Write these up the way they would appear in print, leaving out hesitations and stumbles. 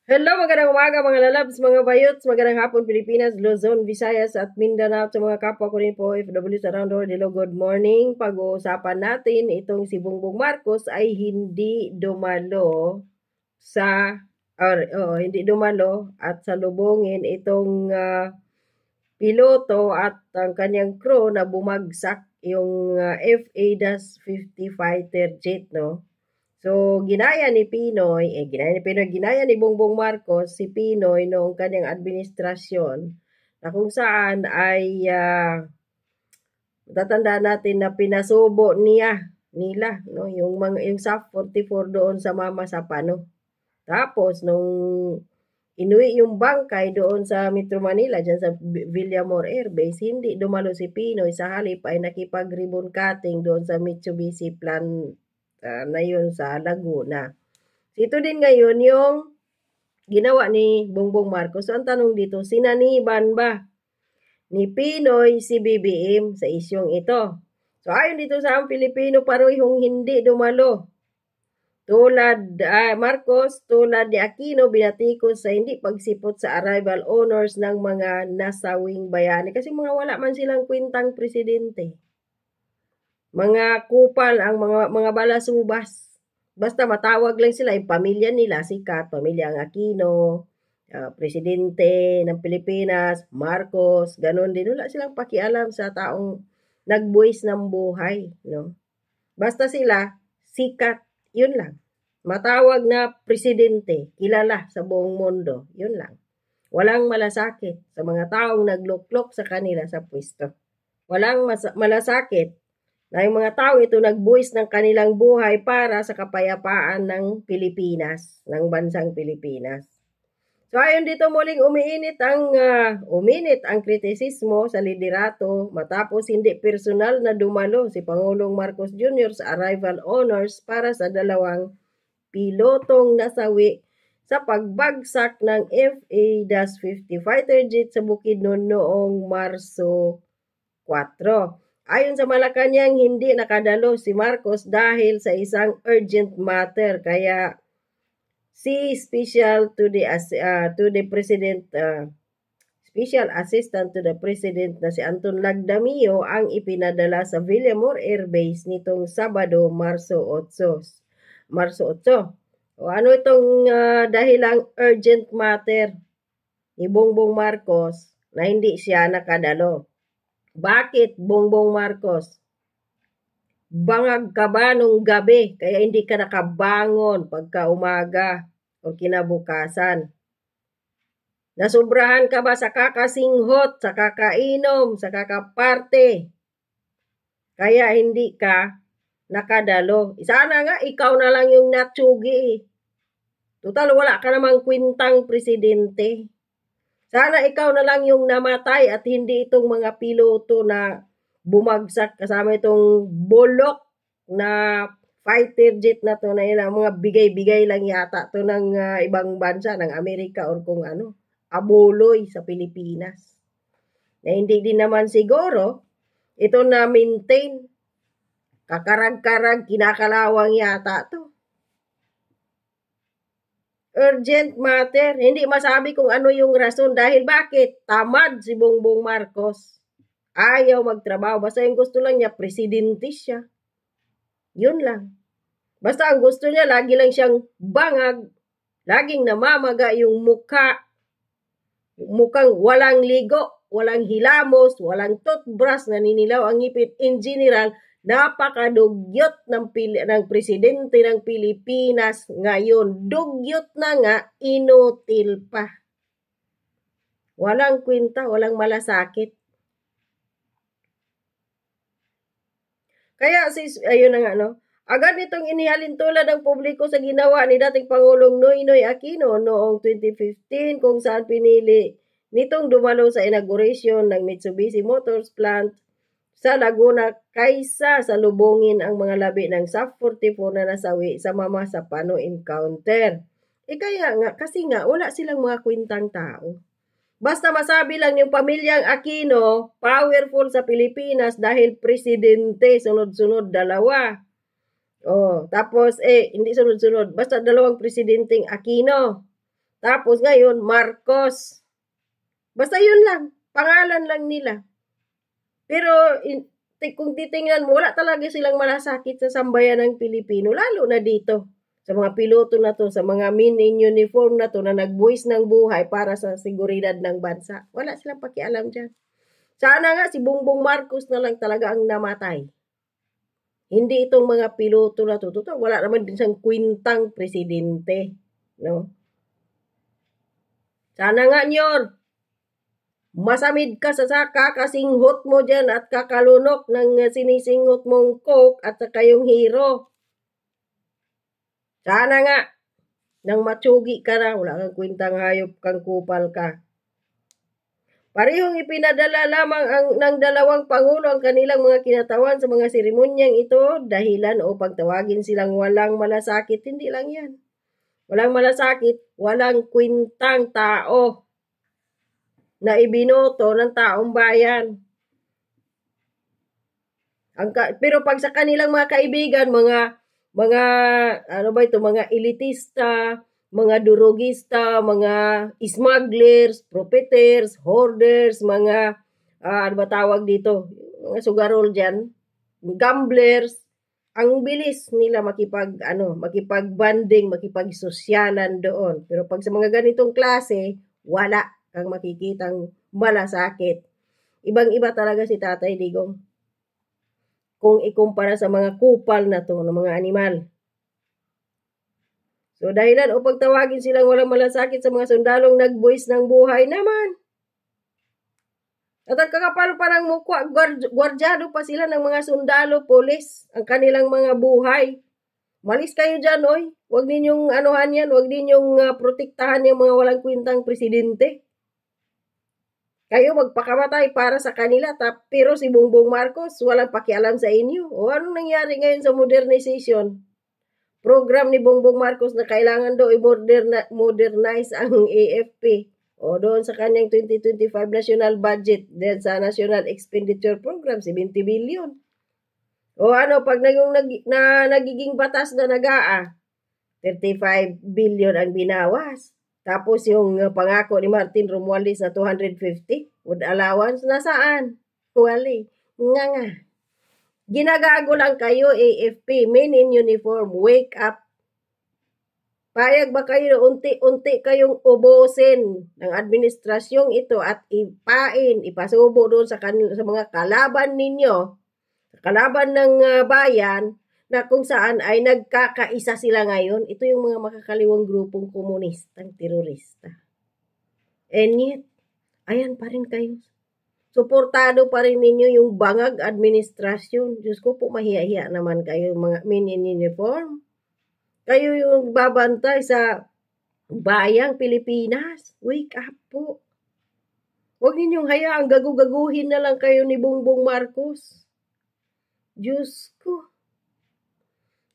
Hello, magandang umaga mga lalabs, mga bayots, magandang hapon Pilipinas, Luzon, Visayas at Mindanao sa mga kapwa ko rin po OFWs around the world. Hello, good morning. Pag-uusapan natin itong si Bongbong Marcos ay hindi dumalo at salubungin itong piloto at ang kanyang crew na bumagsak yung FA-50 fighter jet, no? So, ginaya ni Bongbong Marcos si Pinoy noong kanyang administrasyon na kung saan ay tatanda natin na pinasubo nila no yung SAF 44 doon sa Mama Sapano. Tapos nung inuwi yung bangkay doon sa Metro Manila diyan sa Villamor Air Base, hindi dumalo si Pinoy, sa halip ay nakipag-ribbon cutting doon sa Mitsubishi plant na yun sa Laguna. Ito din ngayon yung ginawa ni Bongbong Marcos. So, ang tanong dito, sinaniban ba ni Pinoy si BBM sa isyong ito? So, ayon dito sa ang Pilipino, parehong hindi dumalo. Marcos, tulad ni Aquino, binatikos sa hindi pagsipot sa arrival honors ng mga nasawing bayani. Kasi wala man silang kwintang presidente. Mga kupal ang mga balasubas. Basta matawag lang sila, yung pamilya nila, sikat, pamilya ang Aquino, presidente ng Pilipinas, Marcos, ganun din. Wala silang pakialam sa taong nagbuwis ng buhay. No? Basta sila, sikat, yun lang. Matawag na presidente, kilala sa buong mundo, yun lang. Walang malasakit sa mga taong nagluklok sa kanila sa pwesto. Walang malasakit na yung mga tao ito nagbuwis ng kanilang buhay para sa kapayapaan ng Pilipinas, ng bansang Pilipinas. So ayon dito muling uminit ang kritisismo sa liderato matapos hindi personal na dumalo si Pangulong Marcos Jr. sa arrival honors para sa dalawang pilotong nasawi sa pagbagsak ng FA-50 fighter jet sa Bukidnon noong Marso 4. Ayon sa Malacanang, hindi nakadalo si Marcos dahil sa isang urgent matter, kaya si Special Assistant to the President na si Anton Lagdamio ang ipinadala sa Villamor Air Base nitong Sabado, Marso 8. O ano itong dahilang urgent matter ni Bongbong Marcos na hindi siya nakadalo? Bakit, Bongbong Marcos? Bangag ka ba nung gabi kaya hindi ka nakabangon pagka umaga o kinabukasan? Nasubrahan ka ba sa kakasinghot, sa kakainom, sa kakaparte? Kaya hindi ka nakadalo. Sana nga ikaw na lang yung natsugi. Total wala ka namang kwintang presidente. Sana ikaw na lang yung namatay at hindi itong mga piloto na bumagsak kasama itong bulok na fighter jet na to na ilang mga bigay-bigay lang yata to ng ibang bansa, ng Amerika or kung ano, abuloy sa Pilipinas. Na hindi din naman siguro ito na maintain, kakarag-karag, kinakalawang yata to. Urgent matter. Hindi masabi kung ano yung rason. Dahil bakit? Tamad si Bongbong Marcos. Ayaw magtrabaho. Basta yung gusto lang niya, presidente siya. Yun lang. Basta ang gusto niya, lagi lang siyang bangag. Laging namamaga yung mukha. Mukhang walang ligo, walang hilamos, walang toothbrush, naninilaw ang ngipin. In general, napakadugyot ng presidente ng Pilipinas ngayon. Dugyot na nga, inutil pa. Walang kwenta, walang malasakit. Kaya ayun na nga, no? Agad nitong inihalin tulad ng publiko sa ginawa ni dating Pangulong Noynoy Aquino noong 2015 kung saan pinili nitong dumalo sa inauguration ng Mitsubishi Motors plant sa Laguna kaysa salubungin ang mga labi ng SAF 44 na nasawi sa Mama Sapano encounter. Kaya nga, kasi nga, wala silang mga kwintang tao. Basta masabi lang yung pamilyang Aquino, powerful sa Pilipinas dahil presidente, sunod-sunod, dalawa. Tapos, hindi sunod-sunod, basta dalawang presidenteng Aquino. Tapos ngayon, Marcos. Basta yun lang. Pangalan lang nila. Pero kung titingnan mo, wala talaga silang malasakit sa sambayan ng Pilipino, lalo na dito. Sa mga piloto na to, sa mga men in uniform na to na nagbuwis ng buhay para sa seguridad ng bansa. Wala silang pakialam dyan. Sana nga si Bongbong Marcos na lang talaga ang namatay. Hindi itong mga piloto na to. Wala naman din siyang kwintang presidente. No? Sana nga, Nyor, masamid ka sa kakasinghot mo dyan at kakalunok ng sinisinghot mong coke at saka yung hero. Sana nga, nang matsugi ka na, wala kang kwintang hayop kang kupal ka. Parehong ipinadala lamang ng dalawang pangulo ang kanilang mga kinatawan sa mga seremonyang ito dahilan o pagtawagin silang walang malasakit. Hindi lang yan. Walang malasakit, walang kwintang tao na ibinoto ng taong bayan. Pero pag sa kanilang mga kaibigan, mga elitista, mga durugista, mga smugglers, profiteers, hoarders, mga ano ba tawag dito, mga sugarol dyan, gamblers, ang bilis nila makipag-banding, makipagsosyalan doon. Pero pag sa mga ganitong klase, wala kang makikitang malasakit. Ibang-iba talaga si Tatay Digong. Kung ikumpara sa mga kupal na to, ng mga animal. So dahilan o pagtawagin silang walang malasakit sa mga sundalong nagbuwis ng buhay naman. At ang kakapal parang mukha, gwardyado pa sila ng mga sundalo, polis, ang kanilang mga buhay. Malis kayo dyan, oy. Huwag ninyong anuhan yan, huwag ninyong protektahan yung mga walang kwintang presidente. Kayo magpakamatay para sa kanila, pero si Bongbong Marcos walang pakialam sa inyo. O anong nangyari ngayon sa modernization? Program ni Bongbong Marcos na kailangan daw i-modernize ang AFP. O doon sa kanyang 2025 national budget, then sa National Expenditure Program, 70 billion. O ano, pag nagiging batas na nagaa, 35 billion ang binawas. Tapos yung pangako ni Martin Romualdez na 250 with allowance, nasaan? Wali. Nga. Ginagago lang kayo, AFP, men in uniform, wake up. Payag ba kayo unti-unti kayong ubusin ng administrasyong ito at ipasubo doon sa mga kalaban ninyo, kalaban ng bayan, na kung saan ay nagkakaisa sila ngayon. Ito yung mga makakaliwang grupong komunistang terorista. And yet, ayan pa rin kayo. Suportado pa rin ninyo yung bangag administrasyon. Diyos ko po, mahiya-hiya naman kayo, mga men in uniform. Kayo yung babantay sa bayang Pilipinas. Wake up po. Huwag ninyong hayaang gagugaguhin na lang kayo ni Bongbong Marcos. Diyos ko.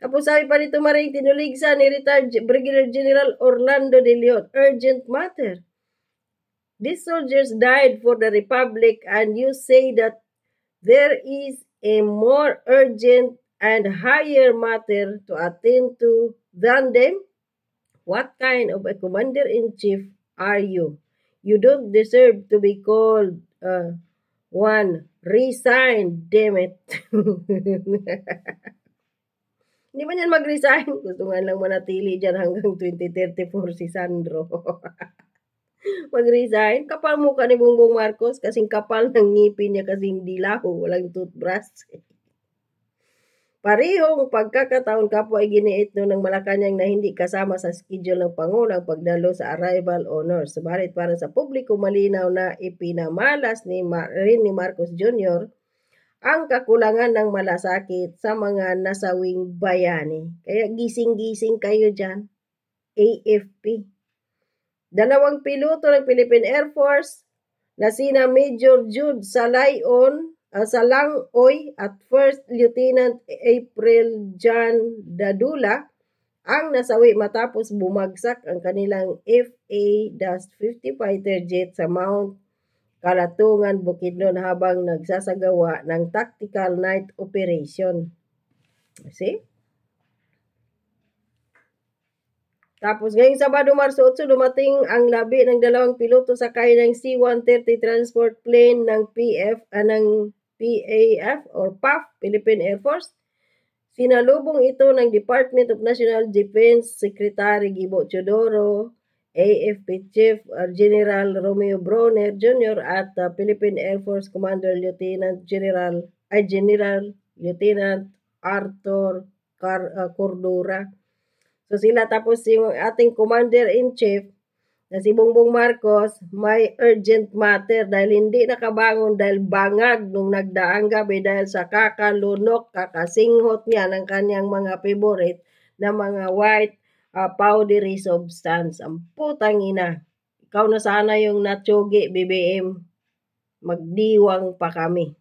Tapos sabi pa nito maring tinuligsa ni retired Brigadier General Orlando De Leon, urgent matter. These soldiers died for the Republic and you say that there is a more urgent and higher matter to attend to than them? What kind of a commander-in-chief are you? You don't deserve to be called one. Resign, damn it. Hindi man yan mag-resign. Gusto nga lang manatili dyan hanggang 2034 si Sandro. Mag-resign. Kapal mukha ni Bongbong Marcos, kasing kapal ng ngipin niya, kasing dilaw, walang toothbrush. Parehong pagkakataon kapwa ay giniit ng Malacanang na hindi kasama sa schedule ng Pangulo ang pagdalo sa arrival honors. Subalit para sa publiko malinaw na ipinamalas ni Marcos Jr. ang kakulangan ng malasakit sa mga nasawing bayani. Kaya gising-gising kayo dyan, AFP. Dalawang piloto ng Philippine Air Force na sina Major Jude Salangoy at First Lieutenant April John Dadula ang nasawi matapos bumagsak ang kanilang FA-50 fighter jet sa Mount Kalatungan, Bukidnon habang nagsasagawa ng tactical night operation. See? Tapos ngayong Sabado, Marso 8, dumating ang labi ng dalawang piloto sakay ng C-130 transport plane ng PAF or PAF, Philippine Air Force. Sinalubong ito ng Department of National Defense Secretary Gibo Teodoro, AFP Chief General Romeo Bronner Jr. at Philippine Air Force Commander General Lieutenant Arthur Cordura. So sila, tapos yung ating Commander-in-Chief na si Bongbong Marcos may urgent matter dahil hindi nakabangon dahil bangag nung nagdaang gabi dahil sa kakalunok, kakasinghot niya ng kanyang mga favorite na mga white powdery substance. Ang putang ina. Ikaw na sana yung natsugi, BBM. Magdiwang pa kami.